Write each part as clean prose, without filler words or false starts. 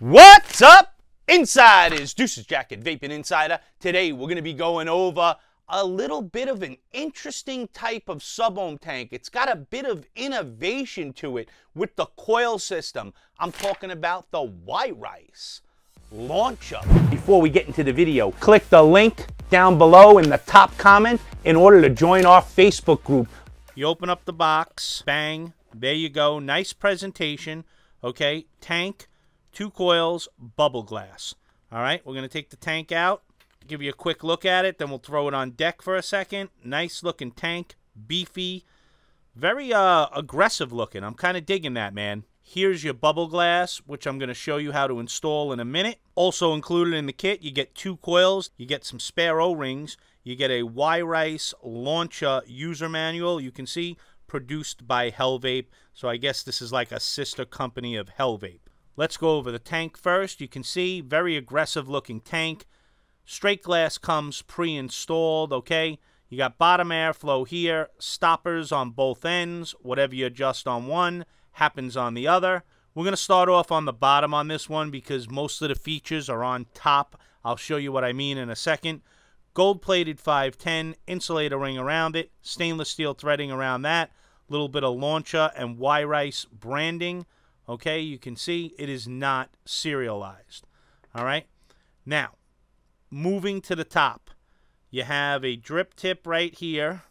What's up, Insiders? Deuces Jacket, Vaping Insider. Today we're going to be going over a little bit of an interesting type of sub-ohm tank. It's got a bit of innovation to it with the coil system. I'm talking about the Wirice Launcher. Before we get into the video, click the link down below in the top comment in order to join our Facebook group. You open up the box, bang, there you go. Nice presentation, okay? Tank. 2 coils, bubble glass. All right, we're going to take the tank out, give you a quick look at it, then we'll throw it on deck for a second. Nice looking tank, beefy, very aggressive looking. I'm kind of digging that, man. Here's your bubble glass, which I'm going to show you how to install in a minute. Also included in the kit, you get 2 coils, you get some spare O-rings, you get a Wirice Launcher user manual. You can see, produced by Hellvape, so I guess this is like a sister company of Hellvape. Let's go over the tank first. You can see, very aggressive looking tank. Straight glass comes pre-installed, okay? You got bottom airflow here, stoppers on both ends. Whatever you adjust on one happens on the other. We're going to start off on the bottom on this one because most of the features are on top. I'll show you what I mean in a second. Gold-plated 510, insulator ring around it, stainless steel threading around that, a little bit of launcher and Wirice branding. Okay, you can see it is not serialized. All right, now moving to the top, you have a drip tip right here.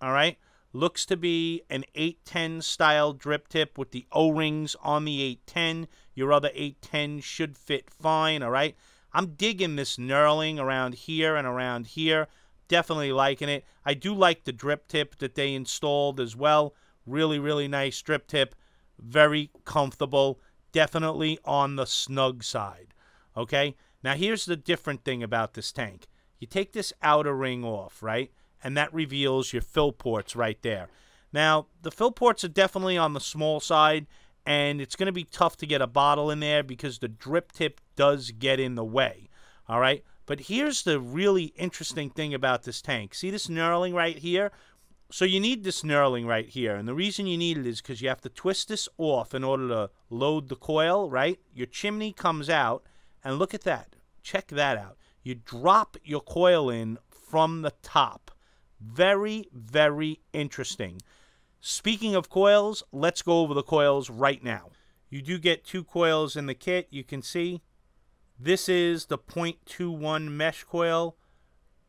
All right, looks to be an 810 style drip tip with the O-rings on the 810. Your other 810 should fit fine. All right, I'm digging this knurling around here and around here. Definitely liking it. I do like the drip tip that they installed as well. Really, really nice drip tip. Very comfortable, definitely on the snug side, okay? Now, here's the different thing about this tank. You take this outer ring off, right? And that reveals your fill ports right there. Now, the fill ports are definitely on the small side, and it's going to be tough to get a bottle in there because the drip tip does get in the way, all right? But here's the really interesting thing about this tank. See this knurling right here? So you need this knurling right here, and the reason you need it is because you have to twist this off in order to load the coil, right? Your chimney comes out, and look at that. Check that out. You drop your coil in from the top. Very, very interesting. Speaking of coils, let's go over the coils right now. You do get 2 coils in the kit. You can see this is the 0.21 mesh coil.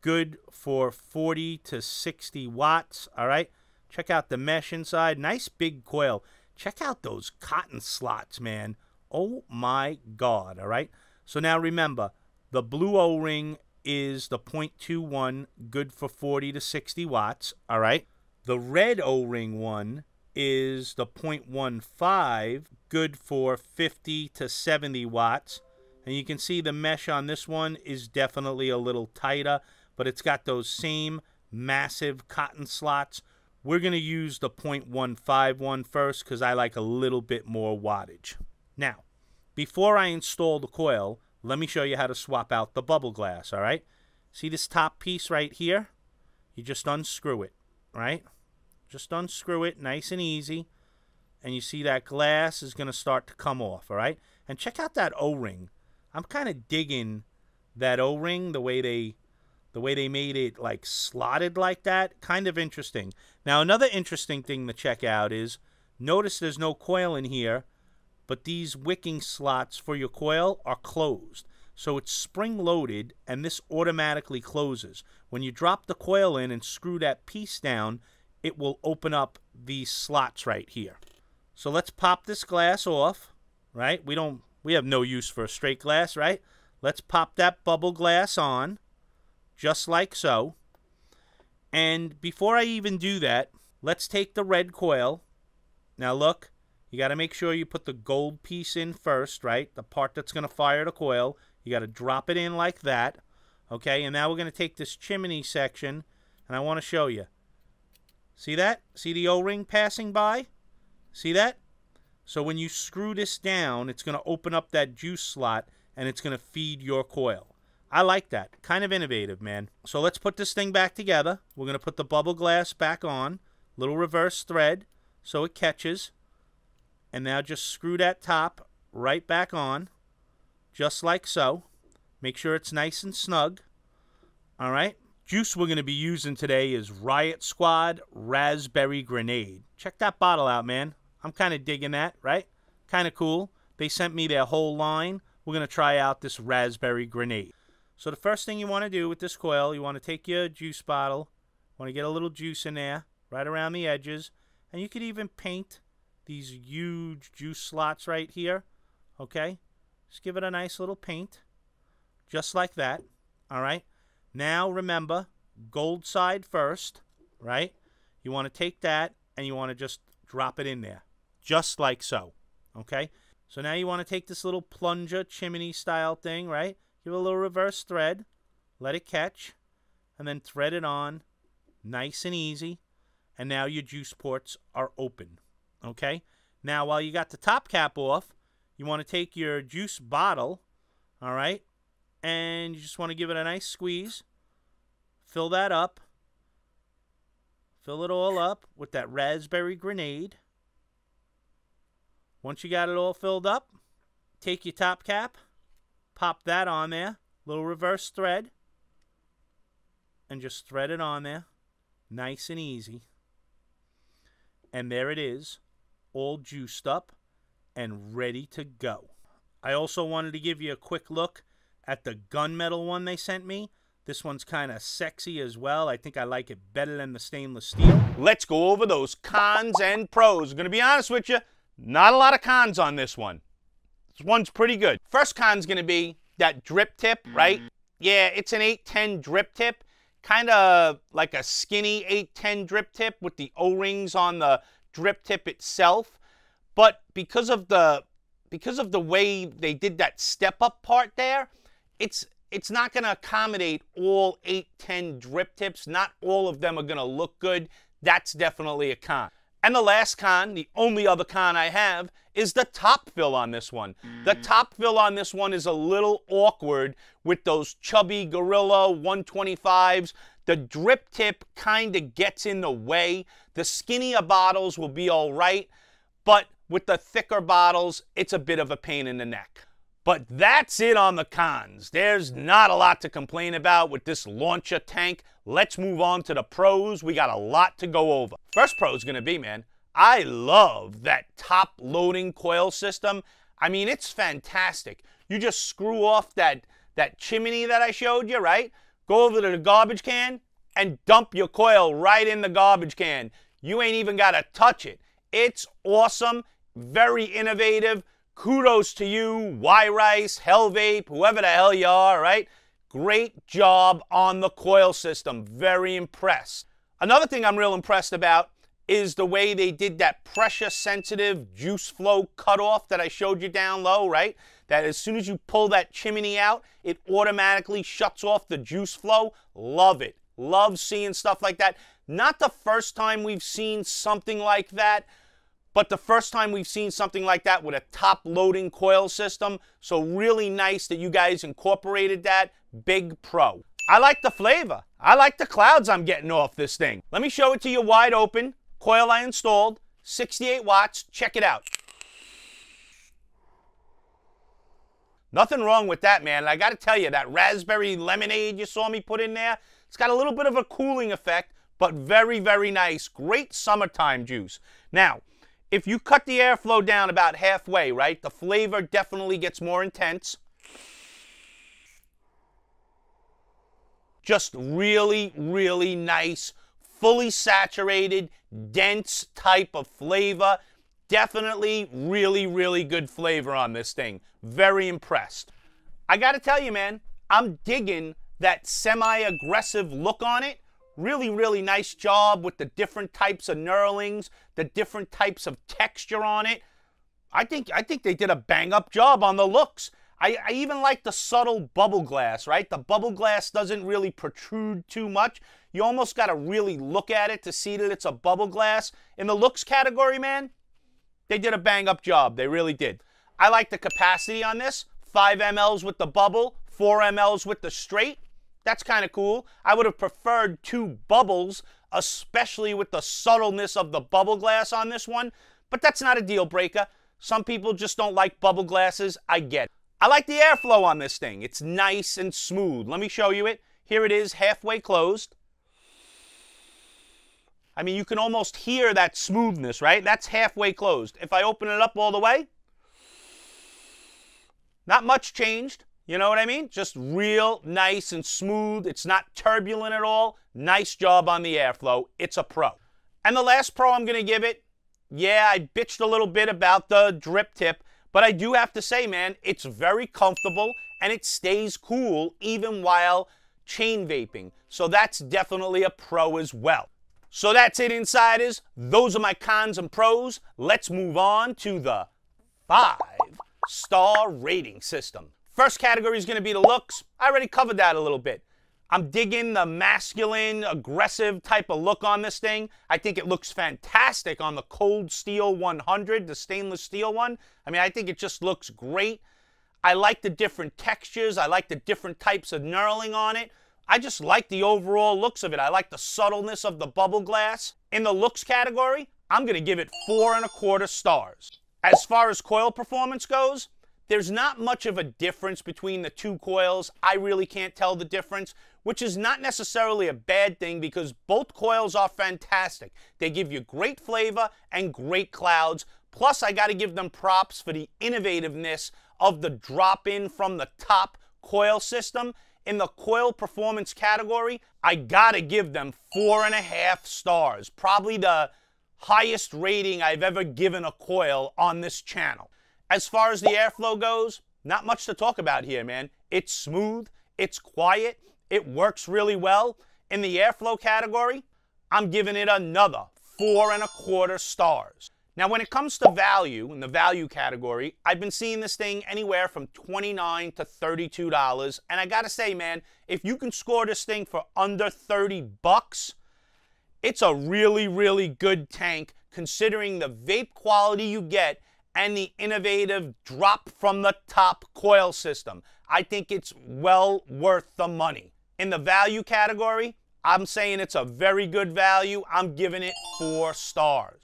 Good for 40 to 60 watts, all right? Check out the mesh inside. Nice big coil. Check out those cotton slots, man. Oh, my God, all right? So now remember, the blue O-ring is the 0.21, good for 40 to 60 watts, all right? The red O-ring one is the 0.15, good for 50 to 70 watts. And you can see the mesh on this one is definitely a little tighter, but it's got those same massive cotton slots. We're going to use the 0.15 one first because I like a little bit more wattage. Now, before I install the coil, let me show you how to swap out the bubble glass, all right? See this top piece right here? You just unscrew it, right? Just unscrew it, nice and easy. And you see that glass is going to start to come off, all right? And check out that O-ring. I'm kind of digging that O-ring, the way they made it like slotted like that. Kind of interesting. Now, another interesting thing to check out is, notice there's no coil in here, but these wicking slots for your coil are closed. So it's spring-loaded, and this automatically closes. When you drop the coil in and screw that piece down, it will open up these slots right here. So let's pop this glass off, right? We have no use for a straight glass, right? Let's pop that bubble glass on, just like so. And before I even do that, let's take the red coil. Now look, you got to make sure you put the gold piece in first, right? The part that's going to fire the coil. You got to drop it in like that. Okay, and now we're going to take this chimney section, and I want to show you. See that? See the O-ring passing by? See that? So when you screw this down, it's going to open up that juice slot, and it's going to feed your coil. I like that. Kind of innovative, man. So let's put this thing back together. We're going to put the bubble glass back on. Little reverse thread so it catches. And now just screw that top right back on. just like so. Make sure it's nice and snug. All right. Juice we're going to be using today is Riot Squad Raspberry Grenade. Check that bottle out, man. I'm kind of digging that, right? Kind of cool. They sent me their whole line. We're going to try out this Raspberry Grenade. So the first thing you want to do with this coil, you want to take your juice bottle, want to get a little juice in there, right around the edges, and you could even paint these huge juice slots right here, okay? Just give it a nice little paint, just like that, all right? Now remember, gold side first, right? You want to take that and you want to just drop it in there, just like so, okay? So now you want to take this little plunger chimney style thing, right? Give it a little reverse thread, let it catch, and then thread it on, nice and easy. And now your juice ports are open, okay? Now while you got the top cap off, you want to take your juice bottle, all right? And you just want to give it a nice squeeze. Fill that up. Fill it all up with that Raspberry Grenade. Once you got it all filled up, take your top cap, pop that on there, little reverse thread, and just thread it on there, nice and easy. And there it is, all juiced up and ready to go. I also wanted to give you a quick look at the gunmetal one they sent me. This one's kind of sexy as well. I think I like it better than the stainless steel. Let's go over those cons and pros. I'm going to be honest with you, not a lot of cons on this one. This one's pretty good. First con's going to be that drip tip, right? Yeah, it's an 810 drip tip. Kind of like a skinny 810 drip tip with the O-rings on the drip tip itself. But because of the way they did that step-up part there, it's not going to accommodate all 810 drip tips. Not all of them are going to look good. That's definitely a con. And the last con, the only other con I have, is the top fill on this one. The top fill on this one is a little awkward with those chubby Gorilla 125s. The drip tip kind of gets in the way. The skinnier bottles will be all right, but with the thicker bottles, it's a bit of a pain in the neck. But that's it on the cons. There's not a lot to complain about with this launcher tank. Let's move on to the pros. We got a lot to go over. First pro is going to be, man, I love that top loading coil system. I mean, it's fantastic. You just screw off that chimney that I showed you, right? Go over to the garbage can and dump your coil right in the garbage can. You ain't even got to touch it. It's awesome, very innovative. Kudos to you, Wirice, Hellvape, whoever the hell you are, right? Great job on the coil system. Very impressed. Another thing I'm real impressed about is the way they did that pressure-sensitive juice flow cutoff that I showed you down low, right? That as soon as you pull that chimney out, it automatically shuts off the juice flow. Love it. Love seeing stuff like that. Not the first time we've seen something like that, but the first time we've seen something like that with a top-loading coil system. So really nice that you guys incorporated that. Big pro. I like the flavor. I like the clouds I'm getting off this thing. Let me show it to you wide open. Coil I installed, 68 watts. Check it out. Nothing wrong with that, man. And I got to tell you, that raspberry lemonade you saw me put in there, it's got a little bit of a cooling effect, but very, very nice. Great summertime juice. Now, if you cut the airflow down about halfway, right, the flavor definitely gets more intense. Just really, really nice, fully saturated, dense type of flavor. Definitely really, really good flavor on this thing. Very impressed. I gotta tell you, man, I'm digging that semi-aggressive look on it. Really, really nice job with the different types of knurlings, the different types of texture on it. I think they did a bang-up job on the looks. I even like the subtle bubble glass, right? The bubble glass doesn't really protrude too much. You almost got to really look at it to see that it's a bubble glass. In the looks category, man, they did a bang-up job. They really did. I like the capacity on this. 5 mLs with the bubble, 4 mLs with the straight. That's kind of cool. I would have preferred 2 bubbles, especially with the subtleness of the bubble glass on this one. But that's not a deal breaker. Some people just don't like bubble glasses. I get it. I like the airflow on this thing. It's nice and smooth. Let me show you it. Here it is, halfway closed. I mean, you can almost hear that smoothness, right? That's halfway closed. If I open it up all the way, not much changed. You know what I mean? Just real nice and smooth. It's not turbulent at all. Nice job on the airflow. It's a pro. And the last pro I'm going to give it, yeah, I bitched a little bit about the drip tip, but I do have to say, man, it's very comfortable and it stays cool even while chain vaping. So that's definitely a pro as well. So that's it, insiders. Those are my cons and pros. Let's move on to the 5-star rating system. First category is going to be the looks. I already covered that a little bit. I'm digging the masculine, aggressive type of look on this thing. I think it looks fantastic on the Cold Steel 100, the stainless steel one. I mean, I think it just looks great. I like the different textures. I like the different types of knurling on it. I just like the overall looks of it. I like the subtleness of the bubble glass. In the looks category, I'm going to give it 4.25 stars. As far as coil performance goes, there's not much of a difference between the two coils. I really can't tell the difference, which is not necessarily a bad thing because both coils are fantastic. They give you great flavor and great clouds. Plus, I got to give them props for the innovativeness of the drop-in from the top coil system. In the coil performance category, I got to give them 4.5 stars. Probably the highest rating I've ever given a coil on this channel. As far as the airflow goes, not much to talk about here, man. It's smooth, it's quiet, it works really well. In the airflow category, I'm giving it another 4.25 stars. Now, when it comes to value, in the value category, I've been seeing this thing anywhere from $29 to $32. And I gotta say, man, if you can score this thing for under 30 bucks, it's a really, really good tank considering the vape quality you get and the innovative drop from the top coil system. I think it's well worth the money. In the value category, I'm saying it's a very good value. I'm giving it 4 stars.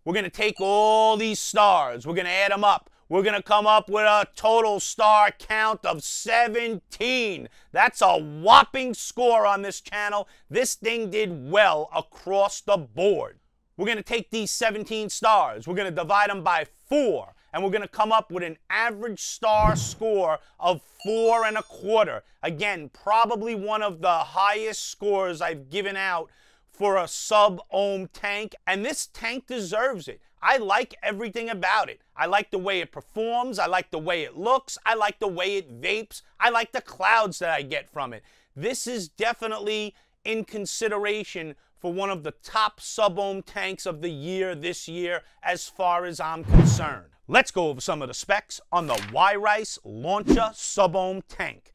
We're going to take all these stars. We're going to add them up. We're going to come up with a total star count of 17. That's a whopping score on this channel. This thing did well across the board. We're going to take these 17 stars. We're going to divide them by 4. And we're going to come up with an average star score of 4.25. Again, probably one of the highest scores I've given out for a sub-ohm tank, and this tank deserves it. I like everything about it. I like the way it performs, I like the way it looks, I like the way it vapes, I like the clouds that I get from it. This is definitely in consideration for one of the top sub-ohm tanks of the year this year as far as I'm concerned. Let's go over some of the specs on the Wirice Launcher sub-ohm tank.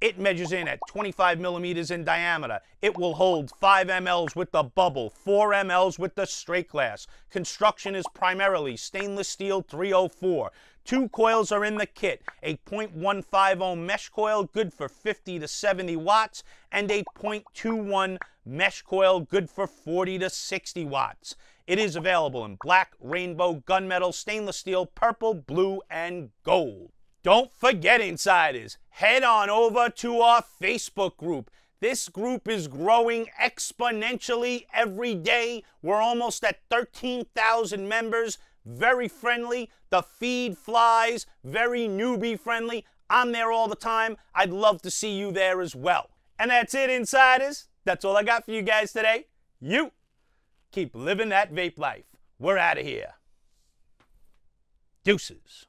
It measures in at 25 millimeters in diameter. It will hold 5 mLs with the bubble, 4 mLs with the straight glass. Construction is primarily stainless steel 304. 2 coils are in the kit, a 0.15 ohm mesh coil good for 50 to 70 watts and a 0.21 mesh coil good for 40 to 60 watts. It is available in black, rainbow, gunmetal, stainless steel, purple, blue, and gold. Don't forget, insiders, head on over to our Facebook group. This group is growing exponentially every day. We're almost at 13,000 members. Very friendly. The feed flies. Very newbie friendly. I'm there all the time. I'd love to see you there as well. And that's it, insiders. That's all I got for you guys today. You keep living that vape life. We're out of here. Deuces.